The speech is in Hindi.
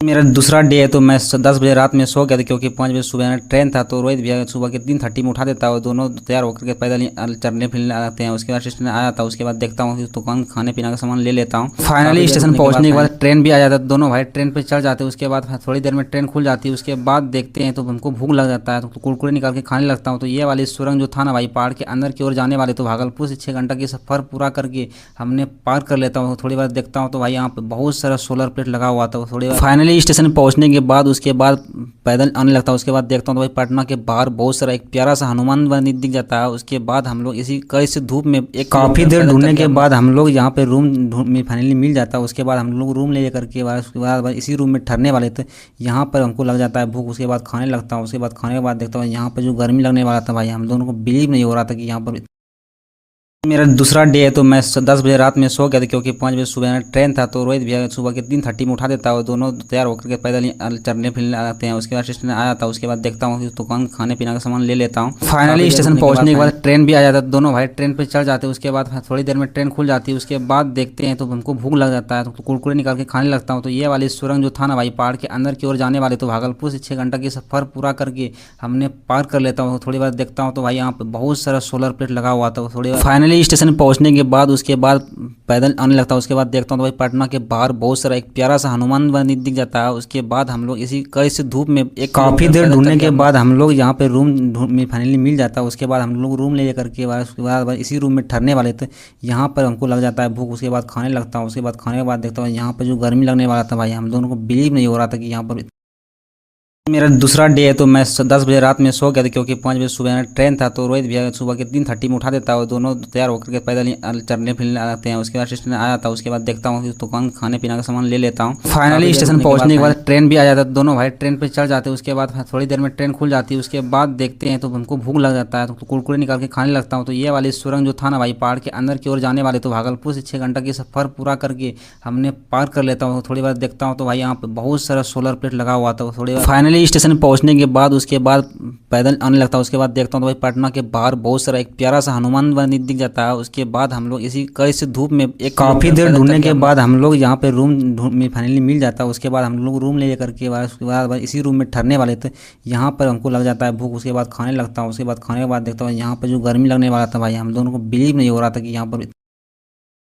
मेरा दूसरा डे है तो मैं 10 बजे रात में सो गया था क्योंकि 5 बजे सुबह में ट्रेन था। तो रोहित भैया सुबह के 3:30 में उठा देता है और दोनों तैयार होकर के पैदल ही चलने फिरने आते हैं। उसके बाद स्टेशन आया था, उसके बाद देखता हूँ कि दुकान खाने पीने का सामान ले लेता हूँ। फाइनली स्टेशन पहुंचने के बाद ट्रेन भी आ जाता है, दोनों भाई ट्रेन पर चढ़ जाते हैं। उसके बाद थोड़ी देर में ट्रेन खुल जाती है। उसके बाद देखते हैं तो हमको भूख लग जाता है तो कुरकुरे निकाल के खाने लगता हूँ। तो ये वाली सुरंग जो था ना भाई, पहाड़ के अंदर की ओर जाने वाले, तो भागलपुर से 6 घंटा की सफ़र पूरा करके हमने पार कर लेता हूँ। थोड़ी बार देखता हूँ तो भाई यहाँ पे बहुत सारा सोलर प्लेट लगा हुआ था। थोड़ी बार फाइनली स्टेशन पहुंचने के बाद उसके बाद पैदल आने लगता हूँ। उसके बाद देखता हूँ तो भाई पटना के बाहर बहुत सारा एक प्यारा सा हनुमान मंदिर दिख जाता है। उसके बाद हम लोग इसी कई से धूप में एक काफ़ी देर ढूंढने के बाद हम लोग यहाँ पे रूम में फाइनली मिल जाता है। उसके बाद हम लोग रूम ले करके उसके बाद इसी रूम में ठहरने वाले थे। यहाँ पर हमको लग जाता है भूख। उसके बाद खाने लगता हूँ। उसके बाद खाने के बाद देखता हूँ यहाँ पर जो गर्मी लगने वाला था भाई, हम दोनों को बिलीव नहीं हो रहा था कि यहाँ पर मेरा दूसरा डे है तो मैं 10 बजे रात में सो गया था क्योंकि 5 बजे सुबह में ट्रेन था। तो रोहित भैया सुबह के 3:30 में उठा देता है और दोनों तैयार होकर के पैदल ही चलने फिरने आते हैं। उसके बाद स्टेशन आया था, उसके बाद देखता हूँ कि दुकान खाने पीने का सामान ले लेता हूँ। फाइनली स्टेशन पहुंचने के बाद ट्रेन भी आ जाता है, दोनों भाई ट्रेन पर चढ़ जाते हैं। उसके बाद थोड़ी देर में ट्रेन खुल जाती है। उसके बाद देखते हैं तो हमको भूख लग जाता है तो कुरकुरे निकाल के खाने लगता हूँ। तो ये वाली सुरंग जो था ना भाई, पहाड़ के अंदर की ओर जाने वाले, तो भागलपुर से 6 घंटा की सफ़र पूरा करके हमने पार कर लेता हूँ। थोड़ी बार देखता हूँ तो भाई यहाँ पे बहुत सारा सोलर प्लेट लगा हुआ था। थोड़ी बार फाइनली स्टेशन पहुंचने के बाद उसके बाद पैदल आने लगता हूँ। उसके बाद देखता हूँ तो भाई पटना के बाहर बहुत सारा एक प्यारा सा हनुमान मंदिर दिख जाता है। उसके बाद हम लोग इसी कई से धूप में एक काफ़ी देर ढूंढने के बाद हम लोग यहाँ पे रूम में फाइनली मिल जाता है। उसके बाद हम लोग रूम ले करके उसके बाद इसी रूम में ठहरने वाले थे। यहाँ पर हमको लग जाता है भूख। उसके बाद खाने लगता हूँ। उसके बाद खाने के बाद देखता हूँ यहाँ पर जो गर्मी लगने वाला था भाई, हम दोनों को बिलीव नहीं हो रहा था कि यहाँ पर मेरा दूसरा डे है तो मैं 10 बजे रात में सो गया था क्योंकि 5 बजे सुबह में ट्रेन था। तो रोहित भैया सुबह के 3:30 में उठा देता है और दोनों तैयार होकर के पैदल ही चलने फिरने आते हैं। उसके बाद स्टेशन आया था, उसके बाद देखता हूँ कि दुकान खाने पीने का सामान ले लेता हूँ। फाइनली स्टेशन पहुंचने के बाद ट्रेन भी आ जाता है, दोनों भाई ट्रेन पर चढ़ जाते हैं। उसके बाद थोड़ी देर में ट्रेन खुल जाती है। उसके बाद देखते हैं तो हमको भूख लग जाता है तो कुरकुरे निकाल के खाने लगता हूँ। तो ये वाली सुरंग जो था ना भाई, पहाड़ के अंदर की ओर जाने वाले, तो भागलपुर से 6 घंटा की सफ़र पूरा करके हमने पार कर लेता हूँ। थोड़ी बार देखता हूँ तो भाई यहाँ पे बहुत सारा सोलर प्लेट लगा हुआ था। थोड़ी बार फाइनली स्टेशन पहुंचने के बाद उसके बाद पैदल आने लगता हूँ। उसके बाद देखता हूँ तो भाई पटना के बाहर बहुत सारा एक प्यारा सा हनुमान मंदिर दिख जाता है। उसके बाद हम लोग इसी कई से धूप में एक काफ़ी देर ढूंढने के बाद हम लोग यहाँ पे रूम में फाइनली मिल जाता है। उसके बाद हम लोग रूम ले करके उसके बाद इसी रूम में ठहरने वाले थे। यहाँ पर हमको लग जाता है भूख। उसके बाद खाने लगता हूँ। उसके बाद खाने के बाद देखता हूँ यहाँ पर जो गर्मी लगने वाला था भाई, हम दोनों को बिलीव नहीं हो रहा था कि यहाँ पर